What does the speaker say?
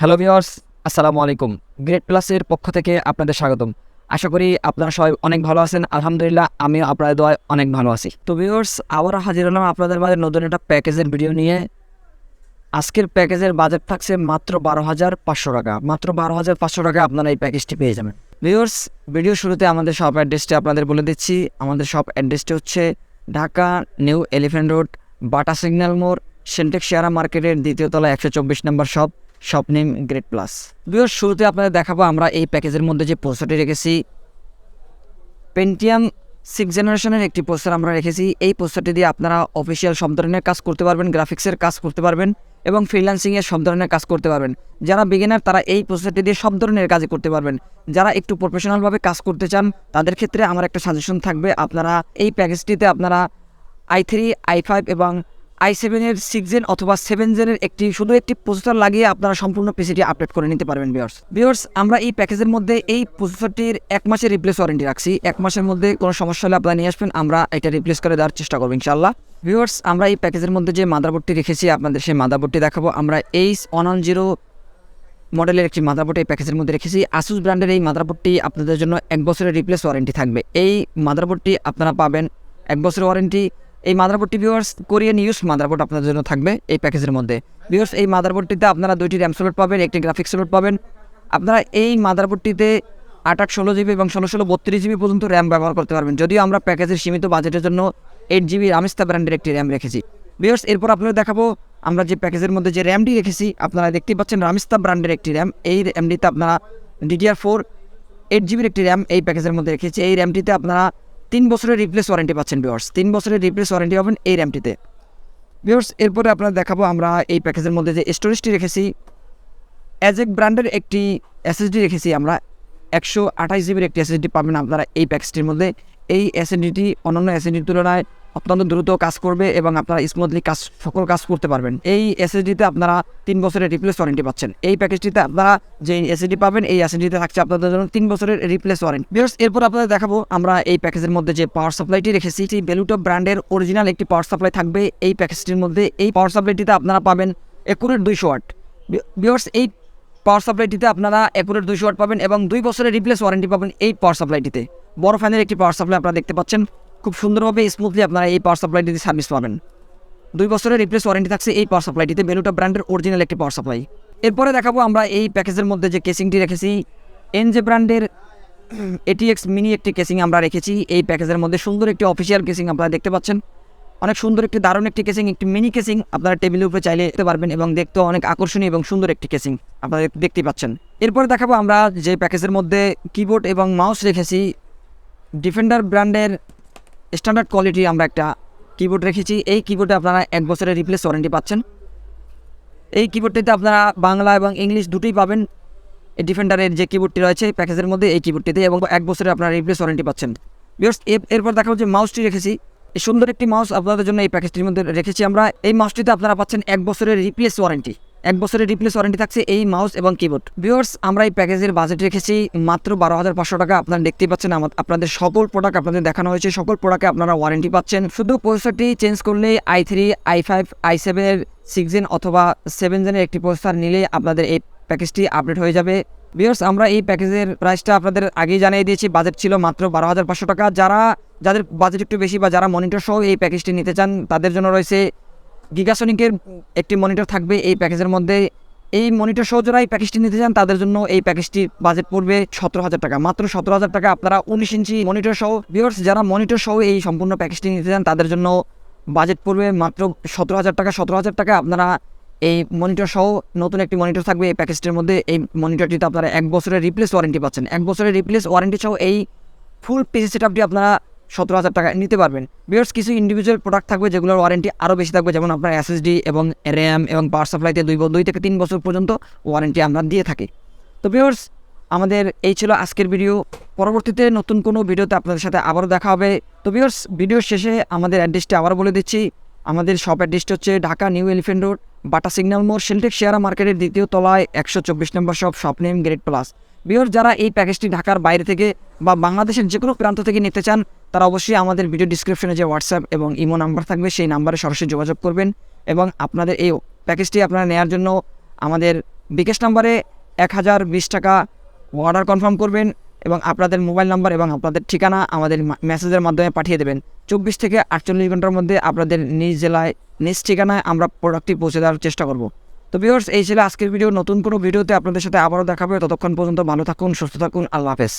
Hello viewers, আসসালামু আলাইকুম। Grade প্লাসের পক্ষ থেকে আপনাদের স্বাগতম। আশা করি আপনারা সবাই অনেক ভালো আছেন। আলহামদুলিল্লাহ, আমিও আপনাদের দোয়ায় অনেক ভালো আছি। তো ভিউয়ার্স, আবারও হাজির হলাম আপনাদের মাঝে নতুন একটা প্যাকেজের ভিডিও নিয়ে। আজকের প্যাকেজের বাজেট থাকছে মাত্র 12,500 টাকা। মাত্র 12,500 টাকা আপনারা এই প্যাকেজটি পেয়ে যাবেন। ভিউয়ার্স, ভিডিও শুরুতে আমাদের শপ অ্যাড্রেসটি আপনাদের বলে দিচ্ছি। আমাদের শপ অ্যাড্রেসটি হচ্ছে Dhaka new elephant road, Bata signal মোড়, সেলটেক শেয়ারা মার্কেটের দ্বিতীয় তলা 124 নম্বর shop name grade plus. Viewers, শুরুতে আপনাদের দেখাবো আমরা এই প্যাকেজের মধ্যে যে প্রসেসরটি রেখেছি। পেন্টিয়াম 6 জেনারেশনের একটি প্রসেসর আমরা রেখেছি। এই প্রসেসরটি দিয়ে আপনারা অফিসিয়াল সব ধরনের কাজ করতে পারবেন, গ্রাফিক্সের কাজ করতে পারবেন এবং ফ্রিল্যান্সিংয়ের সব ধরনের কাজ করতে পারবেন। যারা বিগিনার তারা এই প্রসেসরটি দিয়ে সব ধরনের কাজই করতে পারবেন। যারা একটু প্রফেশনালভাবে কাজ করতে চান তাদের ক্ষেত্রে আমার একটা সাজেশন থাকবে, আপনারা এই প্যাকেজটিতে আপনারা i3, i5 এবং i7 এর 6 জেন অথবা 7 জেনের শুধু একটি প্রসেসর লাগিয়ে আপনারা সম্পূর্ণ পিসিটি আপডেট করে নিতে পারবেন। ভিউয়ার্স, আমরা এই প্যাকেজের মধ্যে এই প্রসেসরটির 1 মাসের রিপ্লেস ওয়ারেন্টি রাখছি। 1 মাসের মধ্যে কোনো সমস্যা হলে আপনারা নিয়ে আসবেন, আমরা এটা রিপ্লেস করে দেওয়ার চেষ্টা করবো ইনশাআল্লাহ। ভিউয়ার্স, আমরা এই প্যাকেজের মধ্যে যে মাদারবোর্ডটি রেখেছি আপনাদের সেই মাদারবোর্ডটি দেখাবো। আমরা H110 মডেলের একটি মাদারবোর্ড এই প্যাকেজের মধ্যে রেখেছি। আসুস ব্র্যান্ডের এই মাদারবোর্ডটি আপনাদের জন্য 1 বছরের রিপ্লেস ওয়ারেন্টি থাকবে। এই মাদারবোর্ডটি আপনারা পাবেন 1 বছরের ওয়ারেন্টি। এই মাদারবোর্ডটি ভিউয়ার্স কোরিয়ান ইউজ মাদারবোর্ড আপনাদের জন্য থাকবে এই প্যাকেজের মধ্যে। ভিউয়ার্স, এই মাদারবোর্ডটিতে আপনারা 2টি র্যাম স্লট পাবেন, একটি গ্রাফিক্স স্লট পাবেন। আপনারা এই মাদারবোর্ডটিতে 8 16 জিবি এবং 16 32 জিবি পর্যন্ত র্যাম ব্যবহার করতে পারবেন। যদিও আমরা প্যাকেজের সীমিত বাজেটের জন্য 8 জিবি রামিস্তা ব্র্যান্ডের একটি র্যাম রেখেছি। ভিউয়ার্স, এরপর আপনাদের দেখাবো আমরা যে প্যাকেজের মধ্যে যে র্যামটি রেখেছি। আপনারা দেখতেই পাচ্ছেন রামিস্তা ব্র্যান্ডের একটি র্যাম। এই র্যামটিতে আপনারা DDR4 8 জিবির একটি র্যাম এই প্যাকেজের মধ্যে রেখেছি। এই র্যামটিতে আপনারা 3 বছরের রিপ্লেস ওয়ারেন্টি পাচ্ছেন। ভিউয়ার্স, 3 বছরের রিপ্লেস ওয়ারেন্টি পাবেন এই র্যামটিতে। ভিউয়ার্স, এরপরে আপনারা দেখাবো আমরা এই প্যাকেজের মধ্যে যে স্টোরেজটি রেখেছি। অ্যাজেক ব্র্যান্ডের একটি এসএসডি রেখেছি আমরা। 128 জিবির একটি এসএসডি পাবেন আপনারা এই প্যাকেজটির মধ্যে। এই এসএসডিটি অন্যান্য এসএসডির তুলনায় অত্যন্ত দ্রুত কাজ করবে এবং আপনারা স্মুথলি সকল কাজ করতে পারবেন। এই এসএসডিতে আপনারা 3 বছরের রিপ্লেস ওয়ারেন্টি পাচ্ছেন। এই প্যাকেজটিতে আপনারা যে এসএসডি পাবেন এই এসএসডিতে থাকছে আপনাদের জন্য 3 বছরের রিপ্লেস ওয়ারেন্টি। ভিউয়ার্স, এরপর আপনাদের দেখাবো আমরা এই প্যাকেজের মধ্যে যে পাওয়ার সাপ্লাইটি রেখেছি। BATA ব্র্যান্ডের অরিজিনাল একটি পাওয়ার সাপ্লাই থাকবে এই প্যাকেজটির মধ্যে। এই পাওয়ার সাপ্লাইটিতে আপনারা পাবেন একুরেট 200 ওয়াট। ভিউয়ার্স, এই পাওয়ার সাপ্লাইটিতে আপনারা একুরেট 200 ওয়াট পাবেন এবং 2 বছরের রিপ্লেস ওয়ারেন্টি পাবেন এই পাওয়ার সাপ্লাইটিতে। বড় ফ্যানের একটি পাওয়ার সাপ্লাই আপনারা দেখতে পাচ্ছেন। খুব সুন্দরভাবে স্মুথলি আপনারা এই পাওয়ার সাপ্লাইটিতে সার্ভিস পাবেন। 2 বছরের রিপ্লেস ওয়ারেন্টি থাকছে এই পাওয়ার সাপ্লাইটিতে। BATA ব্র্যান্ডের অরিজিনাল একটি পাওয়ার সাপ্লাই। এরপরে দেখাবো আমরা এই প্যাকেজের মধ্যে যে কেসিংটি রেখেছি। NJ ব্র্যান্ডের ATX মিনি একটি কেসিং আমরা রেখেছি এই প্যাকেজের মধ্যে। সুন্দর একটি অফিসিয়াল কেসিং আপনারা দেখতে পাচ্ছেন। অনেক সুন্দর একটি দারুণ একটি কেসিং, একটি মিনি কেসিং আপনারা টেবিলের উপরে চাইলে দেখতে পারবেন এবং দেখতেও অনেক আকর্ষণীয় এবং সুন্দর একটি কেসিং আপনারা দেখতে পাচ্ছেন। এরপরে দেখাবো আমরা যে প্যাকেজের মধ্যে কিবোর্ড এবং মাউস রেখেছি। ডিফেন্ডার ব্র্যান্ডের স্ট্যান্ডার্ড কোয়ালিটি আমরা একটা কিবোর্ড রেখেছি। এই কিবোর্ডে আপনারা 1 বছরের রিপ্লেস ওয়ারেন্টি পাচ্ছেন। এই কিবোর্ডটিতে আপনারা বাংলা এবং ইংলিশ দুটোই পাবেন। এই ডিফেন্ডারের যে কিবোর্ডটি রয়েছে প্যাকেজের মধ্যে এই কিবোর্ডটিতে এবং 1 বছরের আপনারা রিপ্লেস ওয়ারেন্টি পাচ্ছেন। ভিউয়ার্স, এরপর দেখাবো যে মাউসটি রেখেছি। এই সুন্দর একটি মাউস আপনাদের জন্য এই প্যাকেজটির মধ্যে রেখেছি আমরা। এই মাউসটিতে আপনারা পাচ্ছেন 1 বছরের রিপ্লেস ওয়ারেন্টি। 1 বছরের রিপ্লেস ওয়ারেন্টি থাকছে এই মাউস এবং কিবোর্ড। ভিউয়ার্স, আমরা এই প্যাকেজের বাজেট রেখেছি মাত্র 12,500 টাকা। আপনারা দেখতেই পাচ্ছেন আপনাদের সকল প্রোডাক্ট আপনাদের দেখানো হয়েছে। সকল প্রোডাক্টে আপনারা ওয়ারেন্টি পাচ্ছেন। শুধু প্রসেসরটি চেঞ্জ করলে i3, i5, i7 এর 6 জেন অথবা 7 জেনের একটি প্রসেসর নিলে আপনাদের এই প্যাকেজটি আপডেট হয়ে যাবে। ভিউয়ার্স, আমরা এই প্যাকেজের প্রাইসটা আপনাদের আগেই জানিয়ে দিয়েছি। বাজেট ছিল মাত্র 12,500 টাকা। যাদের বাজেট একটু বেশি বা যারা মনিটর সহ এই প্যাকেজটি নিতে চান তাদের জন্য রয়েছে গিগাসনিকের একটি মনিটর থাকবে এই প্যাকেজের মধ্যে। এই মনিটর সহ যারা এই প্যাকেজটি নিতে চান তাদের জন্য এই প্যাকেজটির বাজেট পড়বে 17,000 টাকা। মাত্র 17,000 টাকা আপনারা 19 ইঞ্চি মনিটর সহ। ভিউয়ার্স, যারা মনিটর সহ এই সম্পূর্ণ প্যাকেজটি নিতে চান তাদের জন্য বাজেট পড়বে মাত্র 17,000 টাকা। 17,000 টাকা আপনারা এই মনিটর সহ নতুন একটি মনিটর থাকবে এই প্যাকেজটির মধ্যে। এই মনিটরটিতে আপনারা 1 বছরের রিপ্লেস ওয়ারেন্টি পাচ্ছেন। 1 বছরের রিপ্লেস ওয়ারেন্টি সহ এই ফুল পিসি সেটআপটি আপনারা 17,000 টাকা নিতে পারবেন। ভিউয়ার্স, কিছু ইন্ডিভিজুয়াল প্রোডাক্ট থাকবে যেগুলোর ওয়ারেন্টি আরও বেশি থাকবে, যেমন আপনার SSD এবং র্যাম এবং পাওয়ার সাপ্লাইতে 2 থেকে 3 বছর পর্যন্ত ওয়ারেন্টি আমরা দিয়ে থাকি। তো ভিউয়ার্স, আমাদের এই ছিল আজকের ভিডিও। পরবর্তীতে নতুন কোনো ভিডিওতে আপনাদের সাথে আবারও দেখা হবে। তো ভিউয়ার্স, ভিডিওর শেষে আমাদের অ্যাড্রেসটি আবার বলে দিচ্ছি। আমাদের শপ অ্যাড্রেসটি হচ্ছে Dhaka new elephant road, Bata signal মোড়, সেলটেক শেয়ারা মার্কেটের দ্বিতীয় তলায় 124 নম্বর shop name grade plus. Viewers, যারা এই প্যাকেজটি ঢাকার বাইরে থেকে বা বাংলাদেশের যে কোনো প্রান্ত থেকে নিতে চান তারা অবশ্যই আমাদের ভিডিও ডিসক্রিপশনে যে হোয়াটসঅ্যাপ এবং ইমো নাম্বার থাকবে সেই নাম্বারে সরাসরি যোগাযোগ করবেন এবং আপনাদের এই প্যাকেজটি আপনারা নেওয়ার জন্য আমাদের বিকাশ নাম্বারে 1020 টাকা অর্ডার কনফার্ম করবেন এবং আপনাদের মোবাইল নাম্বার এবং আপনাদের ঠিকানা আমাদের মেসেজের মাধ্যমে পাঠিয়ে দেবেন। 24 থেকে 48 ঘন্টার মধ্যে আপনাদের নিজ জেলায় নিজ ঠিকানায় আমরা প্রোডাক্টটি পৌঁছে দেওয়ার চেষ্টা করব। তো ভিউয়ার্স, এই ছিল আজকের ভিডিও। নতুন কোনো ভিডিওতে আপনাদের সাথে আবারও দেখা হবে। ততক্ষণ পর্যন্ত ভালো থাকুন, সুস্থ থাকুন। আল্লাহ হাফেজ।